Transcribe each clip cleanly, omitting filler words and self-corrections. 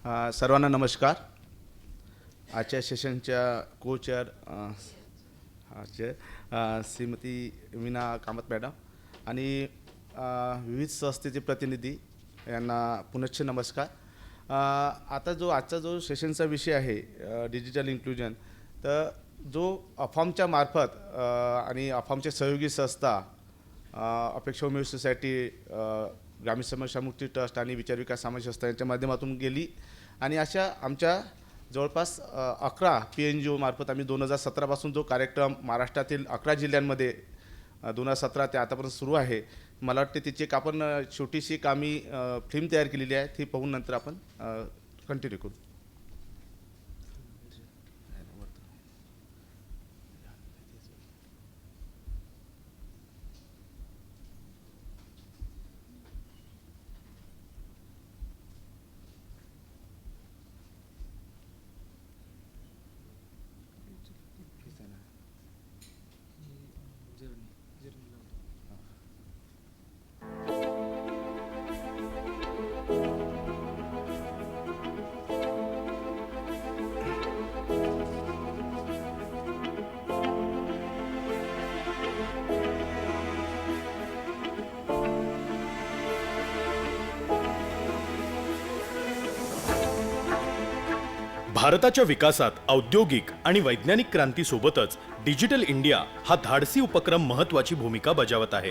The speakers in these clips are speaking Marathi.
सर्वांना नमस्कार. आजच्या सेशनच्या को-चेअर श्रीमती मीना कामत मॅडम आणि विविध संस्थेचे प्रतिनिधी यांना पुनश्च नमस्कार. आजचा जो सेशनचा विषय आहे डिजिटल इन्क्लुजन, तर जो अफामच्या मार्फत आणि अफामच्या सहयोगी संस्था अपेक्षा उमेद सोसायटी, ग्रामीण समस्या मुक्ती ट्रस्ट आणि विचार विकास सामाजिक संस्था यांच्या माध्यमातून गेली आणि अशा आमच्या जवळपास 11 PNGO मार्फत आम्ही 2017 पासून जो कार्यक्रम महाराष्ट्रातील 11 जिल्ह्यांमध्ये 2017 ते आतापर्यंत सुरू आहे. मला वाटते तिची एक आपण छोटीशी एक आम्ही फिल्म तयार केलेली आहे, ती पाहून नंतर आपण कंटिन्यू करू. भारताच्या विकासात औद्योगिक आणि वैज्ञानिक क्रांतीसोबतच डिजिटल इंडिया हा धाडसी उपक्रम महत्त्वाची भूमिका बजावत आहे.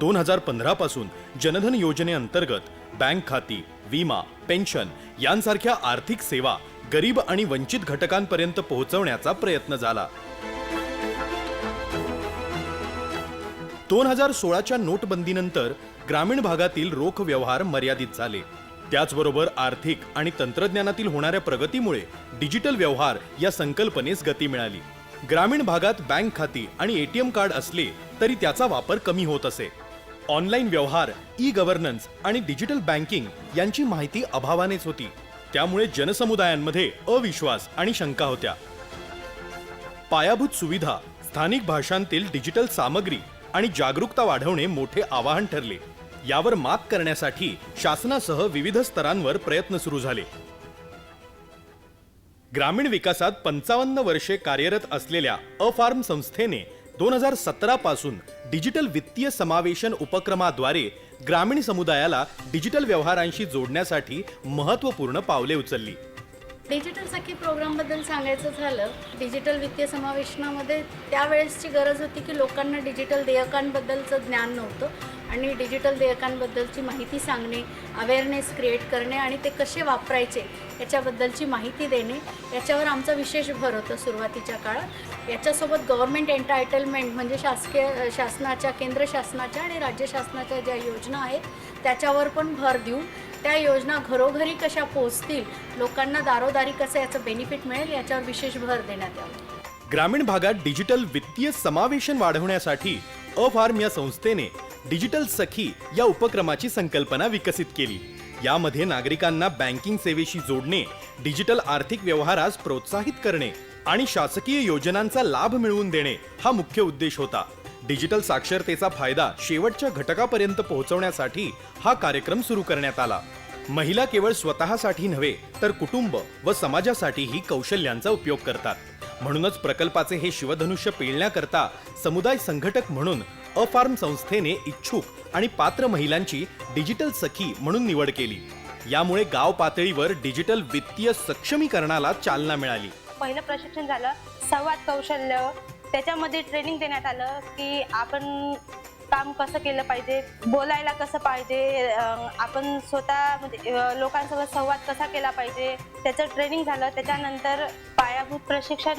2015 पासून जनधन योजनेअंतर्गत बँक खाती, विमा, पेन्शन यांसारख्या आर्थिक सेवा गरीब आणि वंचित घटकांपर्यंत पोहोचवण्याचा प्रयत्न झाला. 2016च्या नोटबंदीनंतर ग्रामीण भागातील रोख व्यवहार मर्यादित झाले. त्याचबरोबर आर्थिक आणि तंत्रज्ञानातील होणाऱ्या प्रगतीमुळे डिजिटल व्यवहार या संकल्पनेस गती मिळाली. ग्रामीण भागात बँक खाती आणि ATM कार्ड असले तरी त्याचा वापर कमी होत असे. ऑनलाईन व्यवहार, ई-गव्हर्नन्स आणि डिजिटल बँकिंग यांची माहिती अभावानेच होती. त्यामुळे जनसमुदायांमध्ये अविश्वास आणि शंका होत्या. पायाभूत सुविधा, स्थानिक भाषांतील डिजिटल सामग्री आणि जागरूकता वाढवणे मोठे आवाहन ठरले. यावर मात करण्यासाठी शासनासह विविध स्तरांवर प्रयत्न सुरू झाले. ग्रामीण विकासात 55 वर्षे कार्यरत असलेल्या अफार्म संस्थेने 2017 पासून डिजिटल वित्तीय समावेशन उपक्रमाद्वारे ग्रामीण समुदायाला डिजिटल व्यवहारांशी जोडण्यासाठी महत्त्वपूर्ण पावले उचलली. डिजिटल सखी प्रोग्रामबद्दल सांगायचं झालं, डिजिटल वित्तीय समावेशनामध्ये त्यावेळेसची गरज होती की लोकांना डिजिटल देयकांबद्दलचं ज्ञान नव्हतं आणि डिजिटल देयकांबद्दलची माहिती सांगणे, अवेअरनेस क्रिएट करणे आणि ते कसे वापरायचे याच्याबद्दलची माहिती देणे, याच्यावर आमचा विशेष भर होता सुरुवातीच्या काळात. याच्यासोबत गव्हर्नमेंट एंटायटलमेंट म्हणजे शासनाच्या, केंद्र शासनाच्या आणि राज्य शासनाच्या ज्या योजना आहेत त्याच्यावर पण भर देऊन त्या योजना घरोघरी कशा पोहोचतील, लोकांना दारोदारी कसं याचं बेनिफिट मिळेल याच्यावर विशेष भर देण्यात यावा. ग्रामीण भागात डिजिटल वित्तीय समावेशन वाढवण्यासाठी अफार्म या संस्थेने डिजिटल सखी या उपक्रमाची संकल्पना विकसित केली. यामध्ये नागरिकांना बँकिंग सेवेशी जोडणे, डिजिटल आर्थिक व्यवहारास प्रोत्साहित करणे आणि शासकीय योजनांचा लाभ मिळवून देणे हा मुख्य उद्देश होता. डिजिटल साक्षरतेचा फायदा शेवटच्या घटकापर्यंत पोहोचवण्यासाठी हा कार्यक्रम सुरू करण्यात आला. महिला केवळ स्वतःसाठी नव्हे तर कुटुंब व समाजासाठीही कौशल्यांचा उपयोग करतात. म्हणूनच प्रकल्पाचे हे शिवधनुष्य पेलण्याकरता समुदाय संघटक म्हणून अफार्म संस्थेने इच्छुक आणि पात्र महिलांची डिजिटल सखी म्हणून निवड केली. यामुळे गाव पातळीवर डिजिटल वित्तीय सक्षमीकरणाला चालना मिळाली. पहिलं प्रशिक्षण झालं संवाद कौशल्य. त्याच्यामध्ये ट्रेनिंग देण्यात आलं की आपण काम कसं केलं पाहिजे, बोलायला कसं पाहिजे, आपण स्वतः म्हणजे लोकांसोबत संवाद कसा केला पाहिजे, त्याचं ट्रेनिंग झालं. त्याच्यानंतर पायाभूत प्रशिक्षण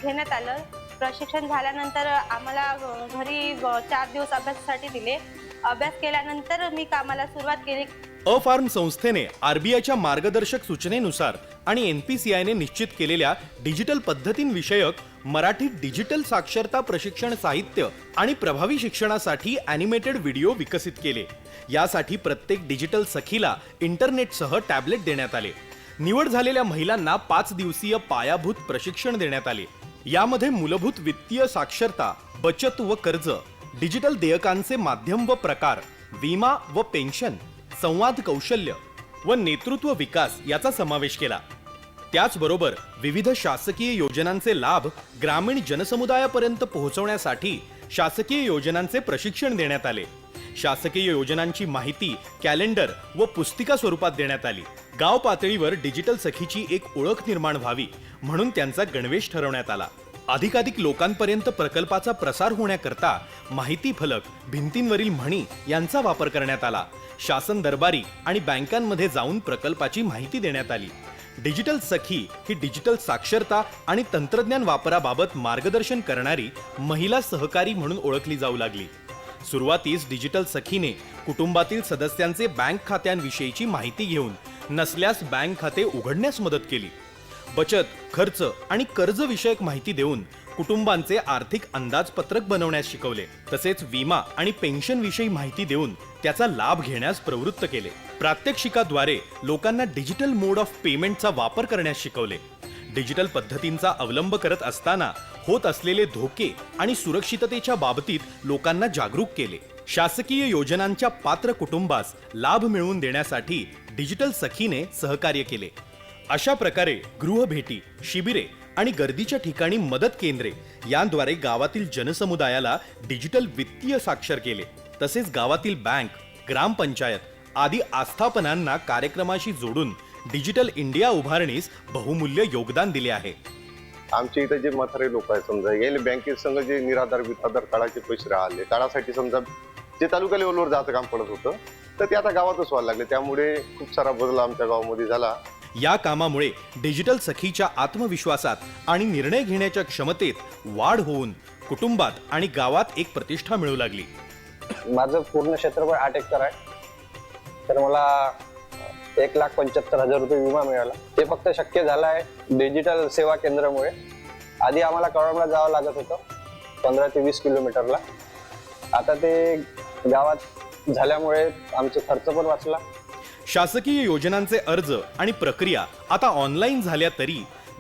घेण्यात आलं. प्रशिक्षण झाल्यानंतर आम्हाला घरी 4 दिवस अभ्यासासाठी दिले. अभ्यास केल्यानंतर मी कामाला सुरुवात केली. अफार्म संस्थेने RBIच्या मार्गदर्शक सूचनेनुसार आणि NPCIने निश्चित केलेल्या डिजिटल पद्धतींविषयक मराठी डिजिटल साक्षरता प्रशिक्षण साहित्य आणि प्रभावी शिक्षणासाठी ॲनिमेटेड व्हिडिओ विकसित केले. यासाठी प्रत्येक डिजिटल सखीला इंटरनेटसह टॅबलेट देण्यात आले. निवड झालेल्या महिलांना 5 दिवसीय पायाभूत प्रशिक्षण देण्यात आले. यामध्ये मूलभूत वित्तीय साक्षरता, बचत व कर्ज, डिजिटल देयकांचे माध्यम व प्रकार, विमा व पेन्शन, संवाद कौशल्य, व नेतृत्व विकास याचा समावेश केला. त्याचबरोबर विविध शासकीय योजनांचे लाभ ग्रामीण जनसमुदायापर्यंत पोहोचवण्यासाठी शासकीय योजनांचे प्रशिक्षण देण्यात आले. शासकीय योजनांची माहिती कॅलेंडर व पुस्तिका स्वरूपात देण्यात आली. गाव पातळीवर डिजिटल सखीची एक ओळख निर्माण व्हावी म्हणून त्यांचा गणवेश ठरवण्यात आला. अधिकाधिक लोकांपर्यंत प्रकल्पाचा प्रसार होण्याकरता माहिती फलक, भिंतींवरील म्हणी यांचा वापर करण्यात आला. शासन दरबारी आणि बँकांमध्ये जाऊन प्रकल्पाची माहिती देण्यात आली. डिजिटल सखी ही डिजिटल साक्षरता आणि तंत्रज्ञान वापराबाबत मार्गदर्शन करणारी महिला सहकारी म्हणून ओळखली जाऊ लागली. सुरुवातीस डिजिटल सखीने कुटुंबातील सदस्यांचे बँक खात्यांविषयीची माहिती घेऊन नसल्यास बँक खाते उघडण्यास मदत केली. बचत, खर्च आणि कर्ज विषयक माहिती देऊन कुटुंबांचे आर्थिक अंदाजपत्रक बनवण्यास शिकवले. तसेच विमा आणि पेन्शन विषयी माहिती देऊन त्याचा लाभ घेण्यास प्रवृत्त केले. प्रात्यक्षिकाद्वारे लोकांना डिजिटल मोड ऑफ पेमेंटचा वापर करण्यास शिकवले. डिजिटल पद्धतींचा अवलंब करत असताना होत असलेले धोके आणि सुरक्षिततेच्या बाबतीत लोकांना जागरूक केले. शासकीय योजनांच्या पात्र कुटुंबास लाभ मिळवून देण्यासाठी डिजिटल सखीने सहकार्य केले. अशा प्रकारे गृहभेटी, शिबिरे आणि गर्दीच्या ठिकाणी मदत केंद्रे यांद्वारे गावातील जनसमुदायाला डिजिटल वित्तीय साक्षर केले. तसेच गावातील बँक, ग्रामपंचायत आदी आस्थापनांना कार्यक्रमाशी जोडून डिजिटल इंडिया उभारणीस बहुमूल्य योगदान दिले आहे. आमच्या इथे जे म्हातारे लोक आहेत, समजा गेले बँकेत संघ जे निराधार बिराधार काढायचे पैसे राहिले, काढासाठी समजा जे तालुका लेवलवर जायचं काम पडत होतं तर ते आता गावातच व्हायला लागले. त्यामुळे खूप सारा बदल आमच्या गावामध्ये झाला. या कामामुळे डिजिटल सखीच्या आत्मविश्वासात आणि निर्णय घेण्याच्या क्षमतेत वाढ होऊन कुटुंबात आणि गावात एक प्रतिष्ठा मिळू लागली. माझं पूर्ण क्षेत्रफळ 8 एकर आहे. तर मला 1,75,000 रुपये विमा मिळाला. ते फक्त शक्य झालं आहे डिजिटल सेवा केंद्रामुळे. आधी आम्हाला कळमला जावं लागत होतं 15 ते 20 किलोमीटरला. आता ते गावात झाल्यामुळे आमचा खर्च पण वाचला. शासकीय योजनांचे अर्ज आणि प्रक्रिया आता ऑनलाईन झाल्या तरी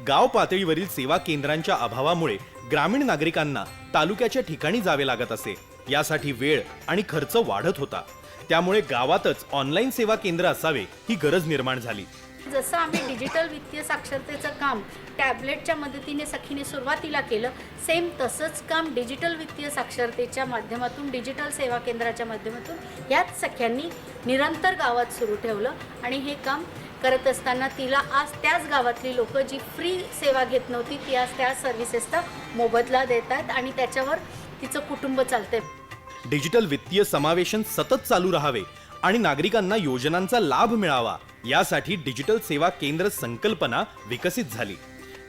गाव पातळीवरील सेवा केंद्रांच्या अभावामुळे ग्रामीण नागरिकांना तालुक्याच्या ठिकाणी जावे लागत असे. यासाठी वेळ आणि खर्च वाढत होता. त्यामुळे गावातच ऑनलाईन सेवा केंद्र असावे ही गरज निर्माण झाली. जसं आम्ही डिजिटल वित्तीय साक्षरतेचं काम टॅबलेटच्या मदतीने सखीने सुरुवातीला केलं, सेम तसंच काम डिजिटल वित्तीय साक्षरतेच्या माध्यमातून, डिजिटल सेवा केंद्राच्या माध्यमातून ह्याच सख्यांनी निरंतर गावात सुरू ठेवलं. आणि हे काम करत असताना तिला आज त्याच गावातली लोक जी फ्री सेवा घेत नव्हती ती आज त्या सर्व्हिसेसचा मोबदला देतात आणि त्याच्यावर तिचं कुटुंब चालतंय. डिजिटल वित्तीय समावेशन सतत चालू राहावे आणि नागरिकांना योजनांचा लाभ मिळावा यासाठी डिजिटल सेवा केंद्र संकल्पना विकसित झाली.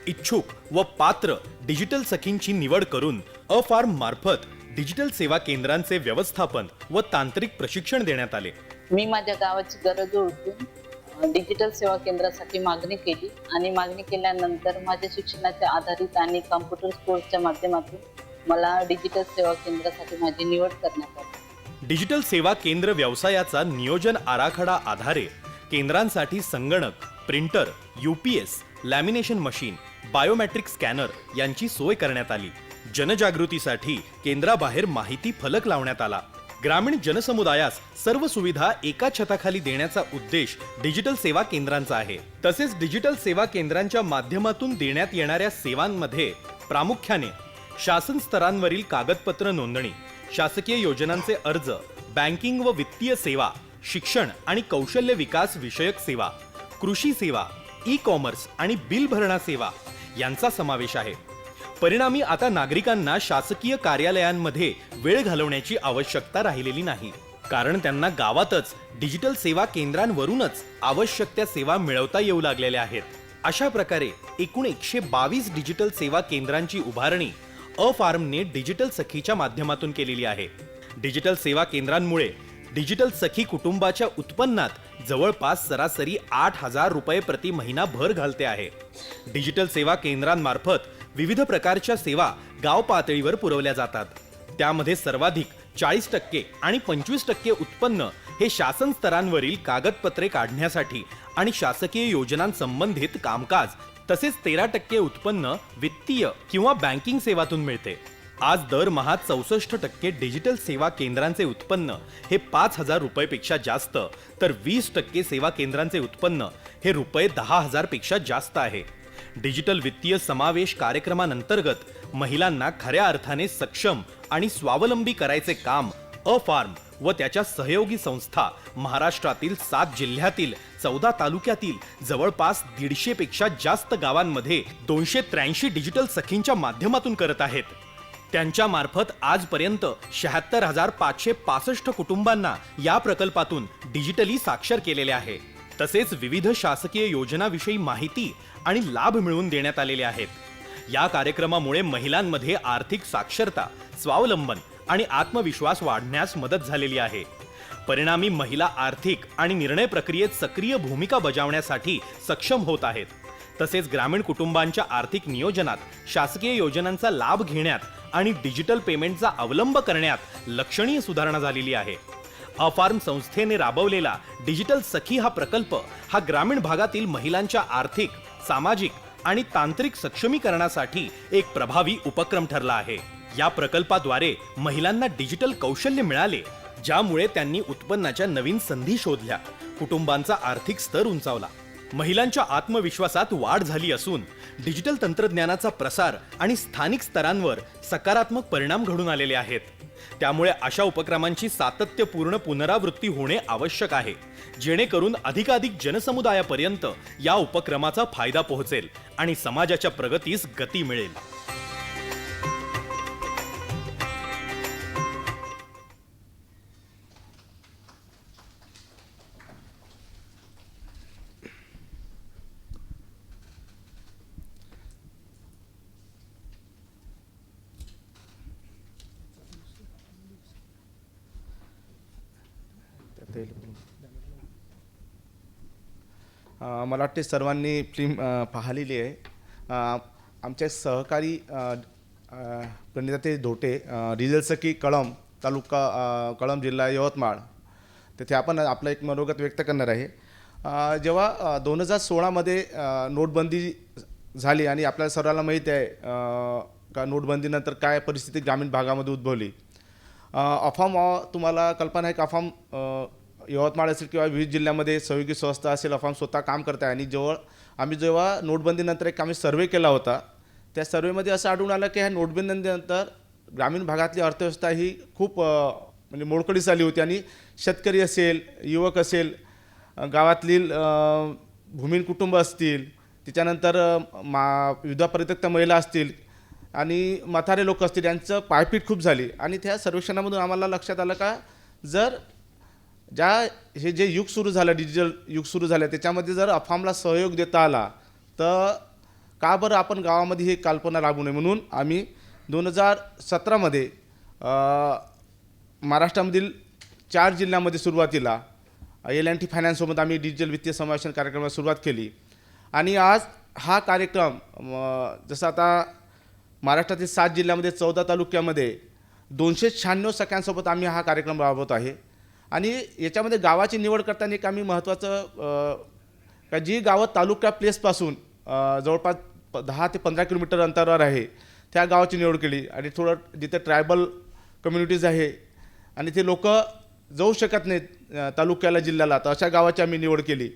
इच्छुक व पात्र डिजिटल सखींची निवड करून अफार्म मार्फत डिजिटल सेवा केंद्रांचे व्यवस्थापन व तांत्रिक प्रशिक्षण देण्यात आले. मी माझ्या गावाची गरज ओळखून डिजिटल सेवा केंद्रासाठी मागणी केली आणि मागणी केल्यानंतर माझ्या शिक्षणाच्या आधारित आणि कॉम्प्युटर कोर्सच्या माध्यमातून मला डिजिटल सेवा केंद्रासाठी माझी निवड करण्यात आली. डिजिटल सेवा केंद्र व्यवसायाचा नियोजन आराखडा आधारे केंद्रांसाठी संगणक, printer, UPS, lamination machine, biometric scanner यांची सोय करण्यात आली. जनजागृतीसाठी केंद्राबाहेर माहिती फलक लावण्यात आला. ग्रामीण जनसमुदायास सर्व सुविधा एका छताखाली देण्याचा उद्देश डिजिटल सेवा केंद्रांचा आहे. तसेच डिजिटल सेवा केंद्रांच्या माध्यमातून देण्यात येणाऱ्या सेवांमध्ये प्रामुख्याने शासन स्तरांवरील कागदपत्र नोंदणी, शासकीय योजनांचे अर्ज, बँकिंग व वित्तीय सेवा, शिक्षण आणि कौशल्य विकास विषयक सेवा, कृषी सेवा, ई-कॉमर्स आणि बिल भरणा सेवा यांचा समावेश आहे. परिणामी आता नागरिकांना शासकीय कार्यालयांमध्ये वेळ घालवण्याची आवश्यकता राहिलेली नाही, कारण त्यांना गावातच डिजिटल सेवा केंद्रांवरूनच आवश्यक त्या सेवा मिळवता येऊ लागलेल्या आहेत. अशा प्रकारे एकूण 122 डिजिटल सेवा केंद्रांची उभारणी अफार्मने डिजिटल सखीच्या माध्यमातून केलेली आहे. डिजिटल सेवा केंद्रांमुळे डिजिटल सखी कुटुंबाच्या उत्पन्नात जवळपास सरासरी 8,000 रुपये प्रति महिना भर घालते आहे. डिजिटल सेवा केंद्रांमार्फत विविध प्रकारच्या सेवा गाव पातळीवर पुरवल्या जातात. त्यामध्ये सर्वाधिक 40% आणि 25% उत्पन्न हे शासन स्तरांवरील कागदपत्रे काढण्यासाठी आणि शासकीय योजनांसंबंधित कामकाज, तसेच 13% उत्पन्न वित्तीय किंवा बँकिंग सेवातून मिळते. आज दरमहा 64% डिजिटल सेवा केंद्रांचे उत्पन्न हे 5,000 रुपयेपेक्षा जास्त, तर 20% सेवा केंद्रांचे उत्पन्न हे रुपये 10,000 पेक्षा जास्त आहे. डिजिटल वित्तीय समावेश कार्यक्रमांतर्गत महिलांना खऱ्या अर्थाने सक्षम आणि स्वावलंबी करायचे काम अफार्म व त्याच्या सहयोगी संस्था महाराष्ट्रातील 7 जिल्ह्यातील 14 तालुक्यातील जवळपास 150 पेक्षा जास्त गावांमध्ये 283 डिजिटल सखींच्या माध्यमातून करत आहेत. त्यांच्या मार्फत आजपर्यंत 76,565 कुटुंबांना या प्रकल्पातून डिजिटली साक्षर केलेले आहे. तसेच विविध शासकीय योजनाविषयी माहिती आणि लाभ मिळवून देण्यात आलेले आहेत. या कार्यक्रमामुळे महिलांमध्ये आर्थिक साक्षरता, स्वावलंबन आणि आत्मविश्वास वाढण्यास मदत झालेली आहे. परिणामी महिला आर्थिक आणि निर्णय प्रक्रियेत सक्रिय भूमिका बजावण्यासाठी सक्षम होत आहेत. तसेच ग्रामीण कुटुंबांच्या आर्थिक नियोजनात, शासकीय योजनांचा लाभ घेण्यात आणि डिजिटल पेमेंटचा अवलंब करण्यात लक्षणीय सुधारणा झालेली आहे. अफार्म संस्थेने राबवलेला डिजिटल सखी हा प्रकल्प हा ग्रामीण भागातील महिलांच्या आर्थिक, सामाजिक आणि तांत्रिक सक्षमीकरणासाठी एक प्रभावी उपक्रम ठरला आहे. या प्रकल्पाद्वारे महिलांना डिजिटल कौशल्य मिळाले, ज्यामुळे त्यांनी उत्पन्नाच्या नवीन संधी शोधल्या, कुटुंबांचा आर्थिक स्तर उंचावला. महिलांच्या आत्मविश्वासात वाढ झाली असून डिजिटल तंत्रज्ञानाचा प्रसार आणि स्थानिक स्तरांवर सकारात्मक परिणाम घडून आलेले आहेत. त्यामुळे अशा उपक्रमांची सातत्यपूर्ण पुनरावृत्ती होणे आवश्यक आहे, जेणेकरून अधिकाधिक जनसमुदायापर्यंत या उपक्रमाचा फायदा पोहोचेल आणि समाजाच्या प्रगतीस गती मिळेल. मला वाटते सर्वांनी फिल्म पाहिलेली आहे. आमचे सहकारी प्रणिताताई धोटे, डिजिटल सखी कळंब तालुका, कळंब जिल्हा यवतमाळ, तिथे आपण आपलं एक मनोगत व्यक्त करणार आहे. जेव्हा 2016मध्ये नोटबंदी झाली आणि आपल्याला सर्वांना माहीत आहे का नोटबंदीनंतर काय परिस्थिती ग्रामीण भागामध्ये उद्भवली. अफाम, तुम्हाला कल्पना आहे का अफाम यवतमाळ असेल किंवा विविध जिल्ह्यामध्ये सहयोगी संस्था असेल, अफाम स्वतः काम करत आहे. आणि जेव्हा नोटबंदीनंतर एक आम्ही सर्वे केला होता, त्या सर्वेमध्ये असं आढळून आलं की ह्या नोटबंदीनंतर ग्रामीण भागातली अर्थव्यवस्था ही खूप म्हणजे मोडकळीस आली होती. आणि शेतकरी असेल, युवक असेल, गावातील भूमिहीन कुटुंब असतील, त्याच्यानंतर विधवा परित्यक्त महिला असतील आणि म्हातारे लोक असतील, यांचं पायपीट खूप झाली. आणि त्या सर्वेक्षणामधून आम्हाला लक्षात आलं का जर हे जे युग सुरू झालं, डिजिटल युग सुरू झालं, त्याच्यामध्ये जर अफामला सहयोग देता आला तर का बरं आपण गावामध्ये ही कल्पना राबवू नये. म्हणून आम्ही 2017मध्ये महाराष्ट्रामधील 4 जिल्ह्यामध्ये सुरुवातीला L&T फायनान्ससोबत आम्ही डिजिटल वित्तीय समावेशन कार्यक्रमाला सुरुवात केली. आणि आज हा कार्यक्रम जसं आता महाराष्ट्रातील 7 जिल्ह्यामध्ये 14 तालुक्यामध्ये 296 सख्यांसोबत आम्ही हा कार्यक्रम राबवत आहे. आणि याच्यामध्ये गावाची निवड करताना एक आम्ही महत्त्वाचं का जी गावं तालुका प्लेसपासून जवळपास 10 ते 15 किलोमीटर अंतरावर आहे, त्या गावाची निवड केली. आणि थोडं जिथे ट्रायबल कम्युनिटीज आहे आणि ते लोक जाऊ शकत नाहीत तालुक्याला, जिल्ह्याला, तर अशा गावाची आम्ही निवड केली.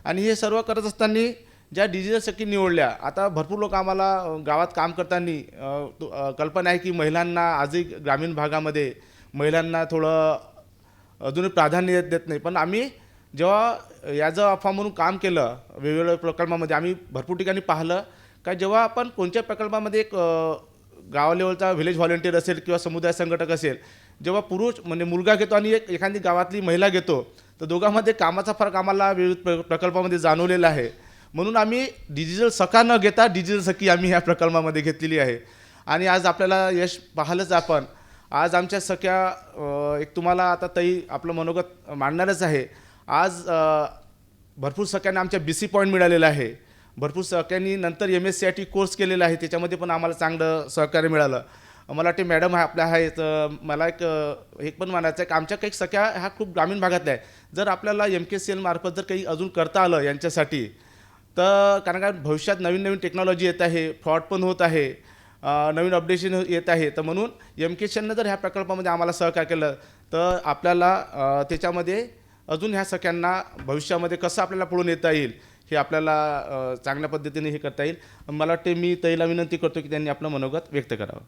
आणि हे सर्व करत असताना ज्या डिजिटल सखी निवडल्या, आता भरपूर लोक आम्हाला गावात काम करताना कल्पना आहे की महिलांना आजही ग्रामीण भागामध्ये महिलांना थोडं अजूनही प्राधान्य देत नाही. पण आम्ही जेव्हा याचं अफवा म्हणून काम केलं वेगवेगळ्या प्रकल्पामध्ये, आम्ही भरपूर ठिकाणी पाहिलं का जेव्हा आपण कोणत्या प्रकल्पामध्ये एक गाव लेवलचा व्हिलेज व्हॉलेंटियर असेल किंवा समुदाय संघटक असेल, जेव्हा पुरुष म्हणजे मुलगा घेतो आणि एखादी गावातली महिला घेतो, तर दोघांमध्ये कामाचा फरक आम्हाला विविध प्रकल्पामध्ये जाणवलेला आहे. म्हणून आम्ही डिजिटल सखा न घेता डिजिटल सखी आम्ही ह्या प्रकल्पामध्ये घेतलेली आहे. आणि आज आपल्याला यश पाहिलंच आपण. आज आमच्या सख्या एक तुम्हाला आता ताई आपलं मनोगत मांडणारच आहे. आज भरपूर सख्यांना आमच्या BC पॉईंट मिळालेला आहे. भरपूर सख्यांनी नंतर MSCIT कोर्स केलेला आहे, त्याच्यामध्ये पण आम्हाला चांगलं सहकार्य मिळालं. मला वाटते मॅडम आपल्या आहेत. मला एक पण म्हणायचं आहे की आमच्या काही सख्या ह्या खूप ग्रामीण भागातल्या आहे. जर आपल्याला MKCL मार्फत जर काही अजून करता आलं यांच्यासाठी, तर कारण का भविष्यात नवीन नवीन टेक्नॉलॉजी येत आहे, फ्रॉड पण होत आहे, नवीन अपडेशन येत आहे. तर म्हणून MKCनं जर ह्या प्रकल्पामध्ये आम्हाला सहकार्य केलं तर आपल्याला त्याच्यामध्ये अजून ह्या सगळ्यांना भविष्यामध्ये कसं आपल्याला पुढून येता येईल हे आपल्याला चांगल्या पद्धतीने हे करता येईल. मला वाटते मी तैला विनंती करतो की त्यांनी आपलं मनोगत व्यक्त करावं.